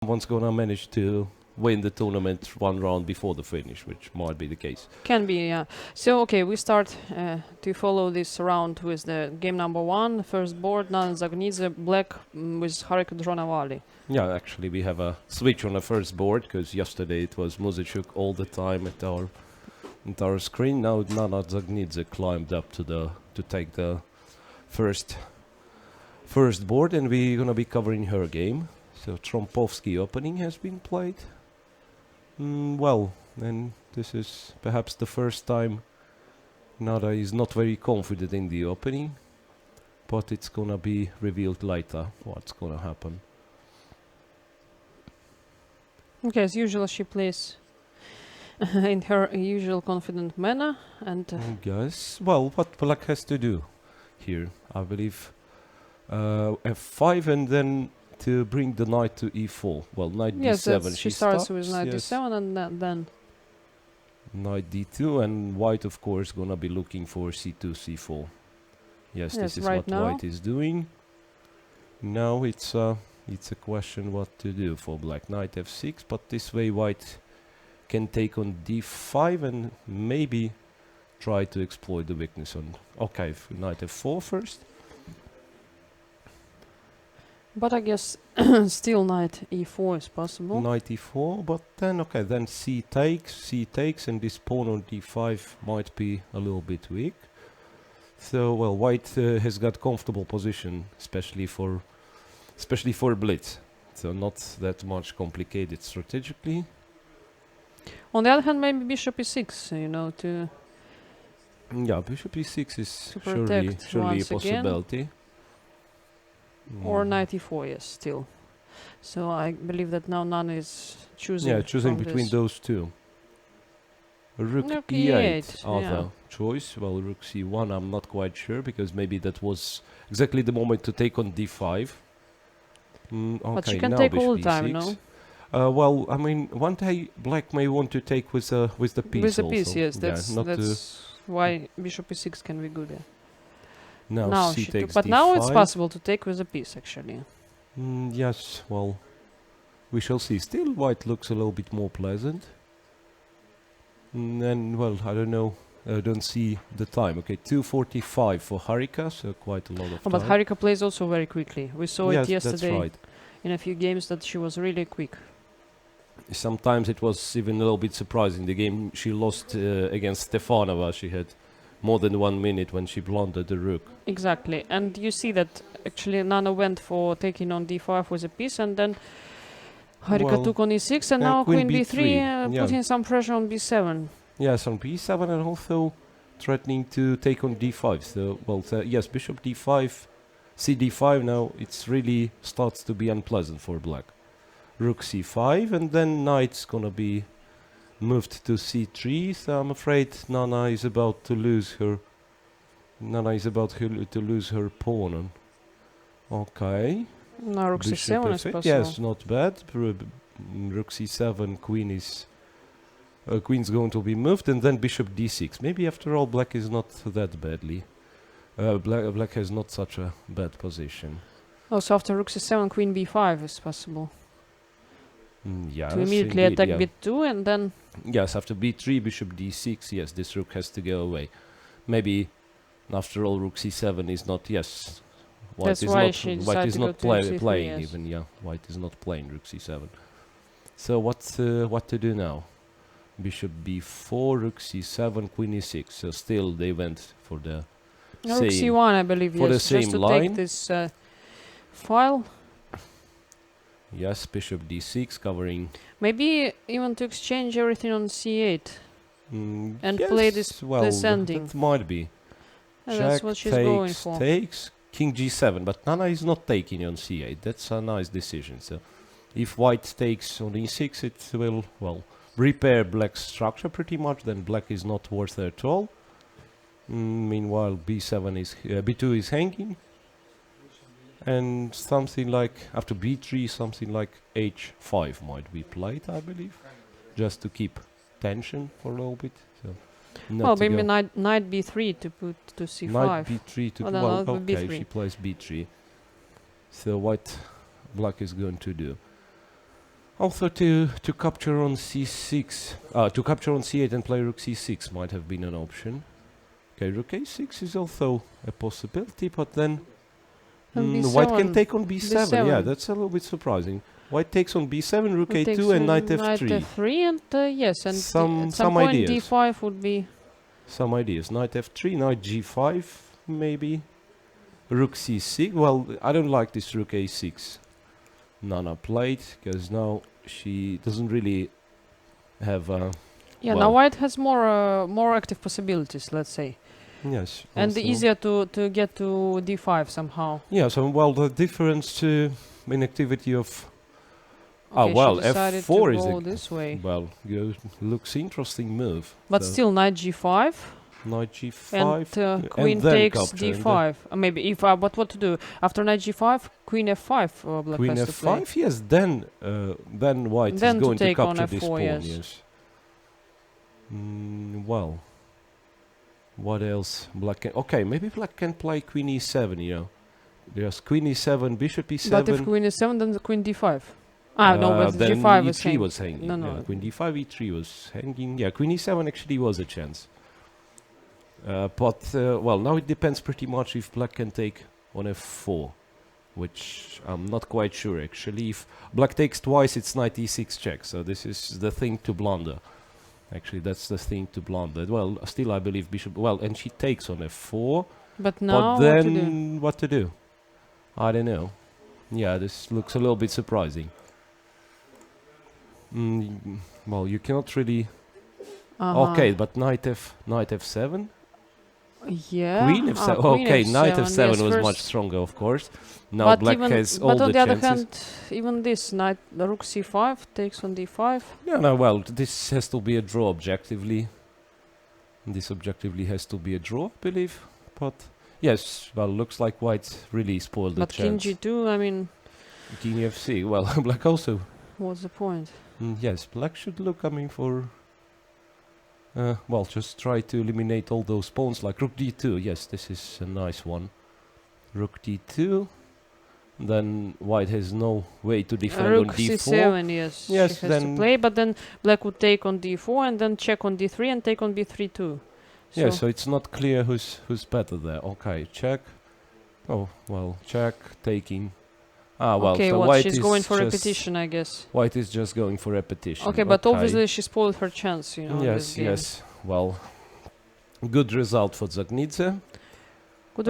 someone's gonna manage to win the tournament one round before the finish, which might be the case. Can be, yeah. So, okay, we start to follow this round with the game number 1, first board, now Dzagnidze, black with Harika Dronavalli. Yeah, actually we have a switch on the first board, because yesterday it was Muzyczuk all the time at our screen. Now Nana Dzagnidze climbed up to take the first board, and we're gonna be covering her game. So Trompovsky opening has been played. Well, and this is perhaps the first time Nada is not very confident in the opening, but it's gonna be revealed later what's gonna happen. Okay, as usual, she plays in her usual confident manner, and Yes, well, what black has to do here, I believe, f5 and then to bring the knight to e4. Well, knight yes, d7. she starts with knight d7 and then knight d2, and white, of course, gonna be looking for c2, c4. Yes, this is right what now. white is doing. Now it's a question what to do for black. Knight f6, but this way white can take on d5 and maybe try to exploit the weakness on. Okay, knight f4 first. But I guess still knight e4 is possible. Knight e4, but then okay, then c takes, and this pawn on d5 might be a little bit weak. So well, white has got comfortable position, especially for blitz. So not that much complicated strategically. On the other hand, maybe bishop e6, you know, to Yeah, bishop e6 is to surely protect a once again. possibility. Or knight e4, yes, still. So I believe that now Nana is choosing. Yeah, choosing from between this. those two. Rook Rook e8, E8, other yeah. choice. Well, rook c1, I'm not quite sure, because maybe that was exactly the moment to take on d5. Okay, But she can now take bishop all the time, e6. no? Well, I mean, one day black may want to take with the piece. With the piece, also. yes. Yeah, That's why bishop e6 can be good. Yeah. now c she takes but d5. now it's possible to take with a piece, actually. Yes, well, we shall see. Still, white looks a little bit more pleasant. And well, I don't know. I don't see the time. Okay, 2:45 for Harika, so quite a lot of time. But Harika plays also very quickly. We saw yes, it yesterday that's right. in a few games that she was really quick. Sometimes it was even a little bit surprising. The game she lost against Stefanova, she had more than 1 minute when she blundered the rook. Exactly. And you see that actually Nana went for taking on d5 with a piece, and then Harika Well, took on e6, and now queen queen b3, B3, putting some pressure on b7. Yes, on b7, and also threatening to take on d5. So, well, yes, bishop d5, cd5. Now it's really starts to be unpleasant for black. Rook c5, and then knight's gonna be moved to c3. So I'm afraid Nana is about to lose her. To lose her pawn. Okay. Now rook Bishop c7 is f8. possible. Yes, not bad. Rook c7, queen is. Queen's going to be moved, and then bishop d6. Maybe after all, black is not that badly. Black has not such a bad position. Also, after rook c7, queen b5 is possible. Yes, To immediately indeed, attack yeah. b2, and then Yes, after b3, bishop d6. Yes, this rook has to go away. Maybe after all, rook c7 is not. Yes, That's why she white decided is to not go to c3, playing yes. even. Yeah, white is not playing rook c7. So what to do now? Bishop b4, rook c7, queen e6. So still they went for the rook same. c1, I believe, for the yes, just same to line. take this file. Yes, bishop d6 covering. Maybe even to exchange everything on c8. And yes, play this well, descending. that might be. And that's Check, what she's going takes, for. takes, king g7, but Nana is not taking on c8. That's a nice decision. So if white takes on e6, it will, well, repair black's structure pretty much. Then black is not worth it at all. Meanwhile, b2 is hanging. And something like, after b3, something like h5 might be played, I believe. Just to keep tension for a little bit. So Well, maybe knight b3 to put to c5. Knight b3 to Oh, no, well, no, okay, b3. she plays b3. So what black is going to do? Also to capture on c6, to capture on c8 and play rook c6 might have been an option. Okay, rook a6 is also a possibility, but then And white can b7. take on b7. Yeah, b7. that's a little bit surprising. White takes on b7, rook Takes a2, and knight Knight f3. f3, and yes, and Some- at some some point ideas. d5 would be. Some ideas. Knight f3, knight g5, maybe. Rook c6. Well, I don't like this rook a6. Nana played, because now she doesn't really have. Yeah, Well- now white has more active possibilities, let's say, Yes. and also- easier to get to d5 somehow. Yeah, so well, the difference in activity of. Okay, well, she decided f4 to is go a this way, well, looks interesting move. but So still knight g5 knight g5 and queen then takes capture, and d5. Maybe if but what to do after knight g5? Queen f5. Black Queen has to play. f5. Yes, then white Then is to going to take on capture this f4, pawn. yes. Well, what else? Black can. Okay, maybe black can play queen e7. You know, there's queen e7, bishop e7. But if queen is 7, then the queen d5. No, but then g5 e3 is hanging. was hanging. No, Yeah, no. queen d5, e3 was hanging. Yeah, queen e7 actually was a chance. But well, now it depends pretty much if black can take on f4, which I'm not quite sure actually. If black takes twice, it's knight e6 check. So this is the thing to blunder. Actually, that's the thing to blunder. Well, still I believe bishop. Well, and she takes on f4. But now but what to do? then what to do? I don't know. Yeah, this looks a little bit surprising. Well, you cannot really. Okay, but knight f7. Yeah. Queen f7. Queen Okay, knight f7, f7 yes, was first. much stronger, of course. Now But black even, has all but on the the other chances. hand, even this knight, the rook c5 takes on d5. Yeah, no, well, this has to be a draw objectively. This objectively has to be a draw, I believe. But yes, well, looks like white really spoiled the But king chance. g2, I mean, King f6. Well, black also. what's the point? Yes, black should look, I mean, for. Well, just try to eliminate all those pawns like rook d2. Yes, this is a nice one. Rook d2. Then white has no way to defend on Rook d4. c7, yes. Yes, she has to then- play, but then black would take on d4 and then check on d3 and take on b3 too. Yeah, so it's not clear who's better there. Okay, check. Oh, well, check, taking. Well, okay, so what, white she's is going for just repetition, I guess. White is just going for repetition. Okay, but obviously she spoiled her chance, you know. in this Yes, game. yes. Well, good result for Dzagnidze. Good